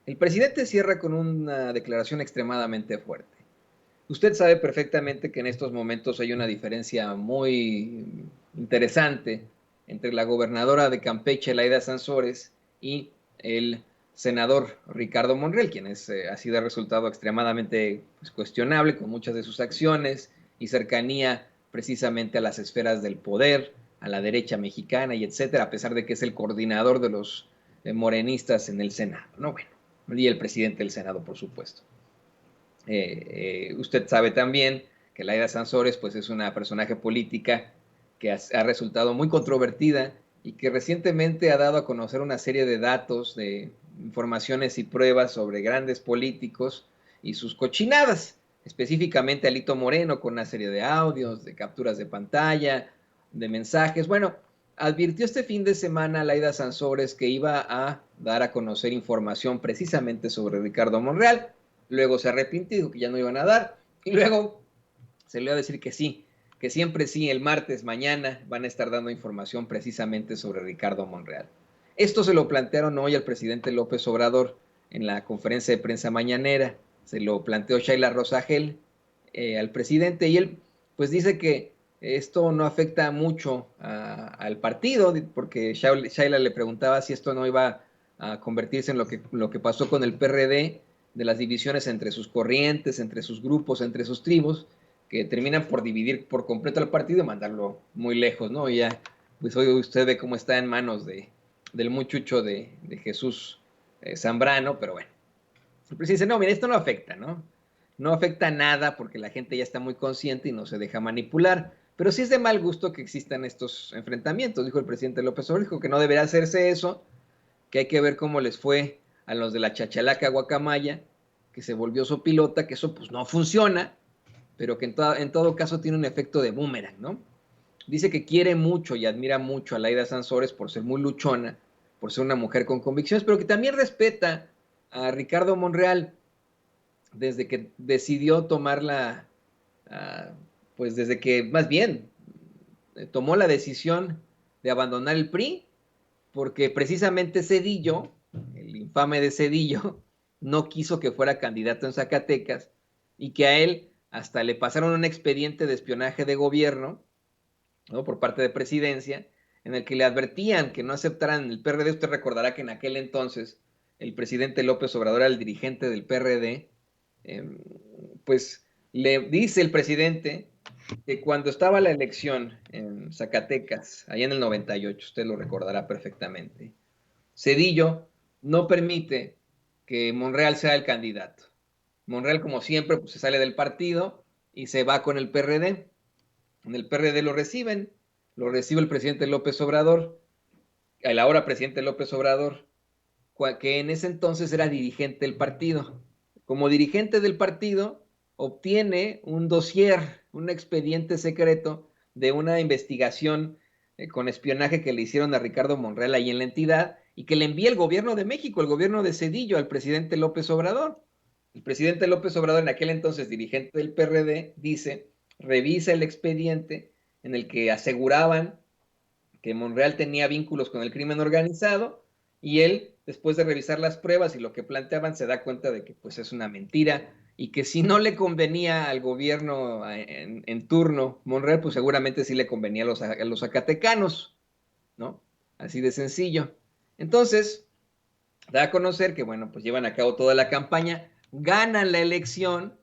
El presidente cierra con una declaración extremadamente fuerte. Usted sabe perfectamente que en estos momentos hay una diferencia muy interesante entre la gobernadora de Campeche, Laida Sansores, y el senador Ricardo Monreal, quien ha sido resultado extremadamente cuestionable con muchas de sus acciones y cercanía precisamente a las esferas del poder, a la derecha mexicana y etcétera, a pesar de que es el coordinador de los morenistas en el Senado, ¿no? Bueno, y el presidente del Senado, por supuesto. Usted sabe también que Laida Sansores pues, es una personaje política que ha resultado muy controvertida y que recientemente ha dado a conocer una serie de datos, de informaciones y pruebas sobre grandes políticos y sus cochinadas, específicamente a Alito Moreno con una serie de audios, de capturas de pantalla, de mensajes. Bueno, advirtió este fin de semana Laida Sansores que iba a dar a conocer información precisamente sobre Ricardo Monreal. Luego se arrepintió, dijo que ya no iban a dar, y luego se le iba a decir que sí, que siempre sí, el martes, mañana, van a estar dando información precisamente sobre Ricardo Monreal. Esto se lo plantearon hoy al presidente López Obrador en la conferencia de prensa mañanera, se lo planteó Shaila Rosagel al presidente, y él pues dice que esto no afecta mucho al partido, porque Shaila le preguntaba si esto no iba a convertirse en lo que pasó con el PRD, de las divisiones entre sus corrientes, entre sus grupos, entre sus tribus, que terminan por dividir por completo al partido y mandarlo muy lejos, ¿no? Y ya, pues hoy usted ve cómo está en manos del muchucho de Jesús Zambrano, pero bueno. El presidente dice, no, mira, esto no afecta, ¿no? No afecta nada porque la gente ya está muy consciente y no se deja manipular. Pero sí es de mal gusto que existan estos enfrentamientos, dijo el presidente López Obrador, dijo que no debería hacerse eso, que hay que ver cómo les fue a los de la Chachalaca Guacamaya, que se volvió sopilota, que eso pues no funciona, pero que en todo caso tiene un efecto de boomerang, ¿no? Dice que quiere mucho y admira mucho a Laida Sansores por ser muy luchona, por ser una mujer con convicciones, pero que también respeta a Ricardo Monreal desde que decidió tomar pues desde que, más bien, tomó la decisión de abandonar el PRI, porque precisamente Cedillo, el infame de Cedillo, no quiso que fuera candidato en Zacatecas y que a él hasta le pasaron un expediente de espionaje de gobierno, ¿no? Por parte de presidencia, en el que le advertían que no aceptaran el PRD. Usted recordará que en aquel entonces el presidente López Obrador era el dirigente del PRD, pues le dice el presidente que cuando estaba la elección en Zacatecas, allá en el 98, usted lo recordará perfectamente, Cedillo no permite que Monreal sea el candidato. Monreal, como siempre, pues se sale del partido y se va con el PRD. En el PRD lo recibe el presidente López Obrador, el ahora presidente López Obrador, que en ese entonces era dirigente del partido. Como dirigente del partido, obtiene un dossier, un expediente secreto de una investigación con espionaje que le hicieron a Ricardo Monreal ahí en la entidad y que le envía el gobierno de México, el gobierno de Cedillo, al presidente López Obrador. El presidente López Obrador, en aquel entonces dirigente del PRD, dice, revisa el expediente en el que aseguraban que Monreal tenía vínculos con el crimen organizado y él, después de revisar las pruebas y lo que planteaban, se da cuenta de que pues es una mentira y que si no le convenía al gobierno en turno Monreal, pues seguramente sí le convenía a los zacatecanos, ¿no? Así de sencillo. Entonces, da a conocer que, bueno, pues llevan a cabo toda la campaña, ganan la elección,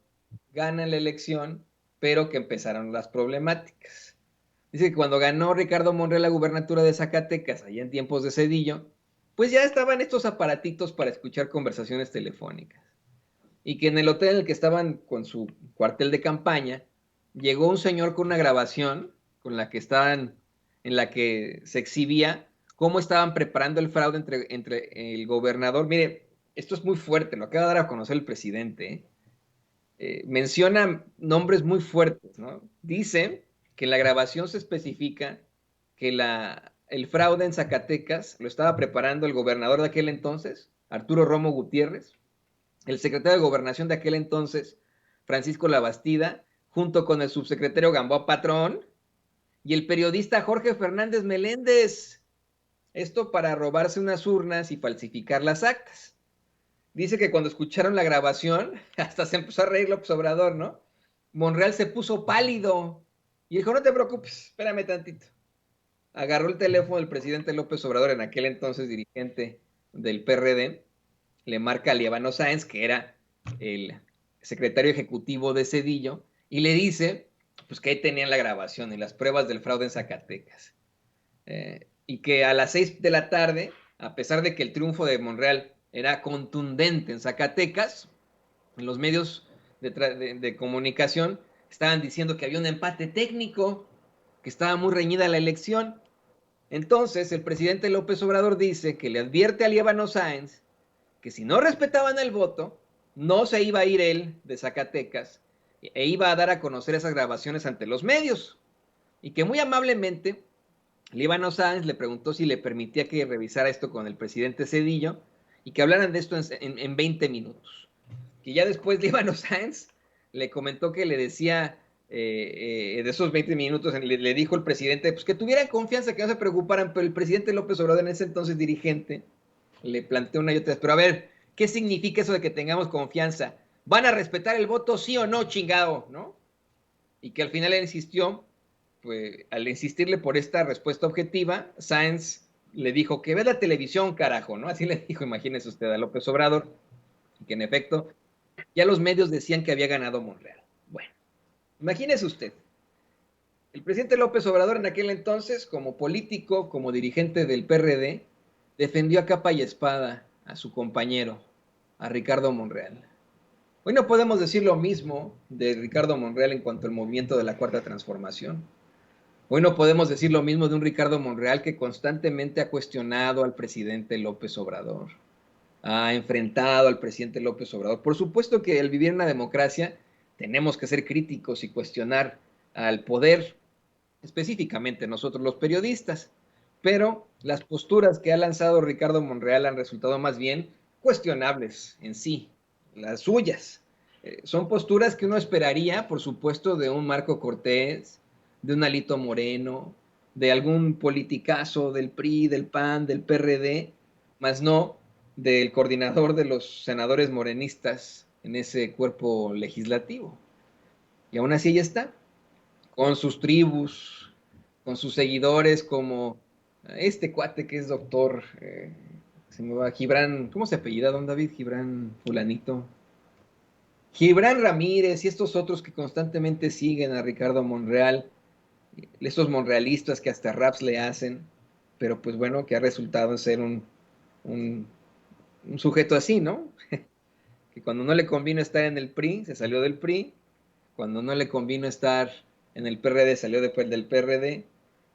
pero que empezaron las problemáticas. Dice que cuando ganó Ricardo Monreal la gubernatura de Zacatecas, allá en tiempos de Cedillo, pues ya estaban estos aparatitos para escuchar conversaciones telefónicas. Y que en el hotel en el que estaban con su cuartel de campaña, llegó un señor con una grabación con la que estaban, en la que se exhibía cómo estaban preparando el fraude entre el gobernador. Mire, esto es muy fuerte, lo acaba de dar a conocer el presidente, ¿eh? Menciona nombres muy fuertes, ¿no? Dice que en la grabación se especifica que el fraude en Zacatecas lo estaba preparando el gobernador de aquel entonces, Arturo Romo Gutiérrez, el secretario de Gobernación de aquel entonces, Francisco Labastida, junto con el subsecretario Gamboa Patrón y el periodista Jorge Fernández Meléndez. Esto para robarse unas urnas y falsificar las actas. dice que cuando escucharon la grabación, hasta se empezó a reír López Obrador, ¿no? Monreal se puso pálido y dijo, no te preocupes, espérame tantito. Agarró el teléfono del presidente López Obrador, en aquel entonces dirigente del PRD, le marca a Líbano Sáenz, que era el secretario ejecutivo de Zedillo, y le dice pues que ahí tenían la grabación y las pruebas del fraude en Zacatecas. Y que a las 6 de la tarde, a pesar de que el triunfo de Monreal era contundente en Zacatecas, en los medios de comunicación estaban diciendo que había un empate técnico, que estaba muy reñida la elección. Entonces, el presidente López Obrador dice que le advierte a Líbano Sáenz que si no respetaban el voto, no se iba a ir él de Zacatecas e iba a dar a conocer esas grabaciones ante los medios. Y que muy amablemente Líbano Sáenz le preguntó si le permitía que revisara esto con el presidente Zedillo y que hablaran de esto en 20 minutos. Que ya después Líbano Sáenz le comentó que le decía de esos 20 minutos, le dijo el presidente pues que tuvieran confianza, que no se preocuparan, pero el presidente López Obrador, en ese entonces dirigente, le planteó una y otra vez, pero a ver, ¿qué significa eso de que tengamos confianza? ¿Van a respetar el voto, sí o no, chingado? ¿No? Y que al final él insistió, pues al insistirle por esta respuesta objetiva, Sáenz le dijo que ve la televisión, carajo, ¿no? Así le dijo, imagínese usted, a López Obrador, y que en efecto ya los medios decían que había ganado Monreal. Bueno, imagínese usted, el presidente López Obrador en aquel entonces, como político, como dirigente del PRD, defendió a capa y espada a su compañero, a Ricardo Monreal. Hoy no podemos decir lo mismo de Ricardo Monreal en cuanto al movimiento de la Cuarta Transformación. Hoy no podemos decir lo mismo de un Ricardo Monreal que constantemente ha cuestionado al presidente López Obrador, ha enfrentado al presidente López Obrador. Por supuesto que al vivir en una democracia tenemos que ser críticos y cuestionar al poder, específicamente nosotros los periodistas, pero las posturas que ha lanzado Ricardo Monreal han resultado más bien cuestionables en sí, las suyas. Son posturas que uno esperaría, por supuesto, de un Marco Cortés, de un Alito Moreno, de algún politicazo del PRI, del PAN, del PRD, más no del coordinador de los senadores morenistas en ese cuerpo legislativo. Y aún así ya está, con sus tribus, con sus seguidores, como este cuate que es doctor, se me va, Gibran, ¿cómo se apellida, don David? Gibran fulanito. Gibran Ramírez y estos otros que constantemente siguen a Ricardo Monreal, esos monrealistas que hasta raps le hacen, pero pues bueno, que ha resultado en ser un, un sujeto así, ¿no? Que cuando no le convino estar en el PRI, se salió del PRI, cuando no le convino estar en el PRD, salió después del PRD,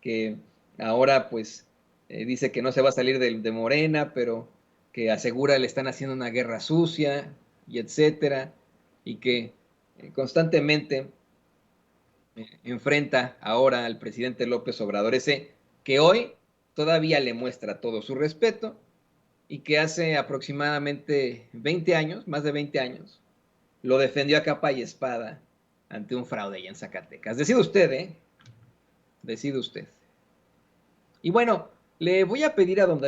que ahora pues dice que no se va a salir de Morena, pero que asegura le están haciendo una guerra sucia, y etcétera, y que constantemente enfrenta ahora al presidente López Obrador, ese que hoy todavía le muestra todo su respeto y que hace aproximadamente 20 años, más de 20 años, lo defendió a capa y espada ante un fraude allá en Zacatecas. Decide usted, ¿eh? Decide usted. Y bueno, le voy a pedir a don David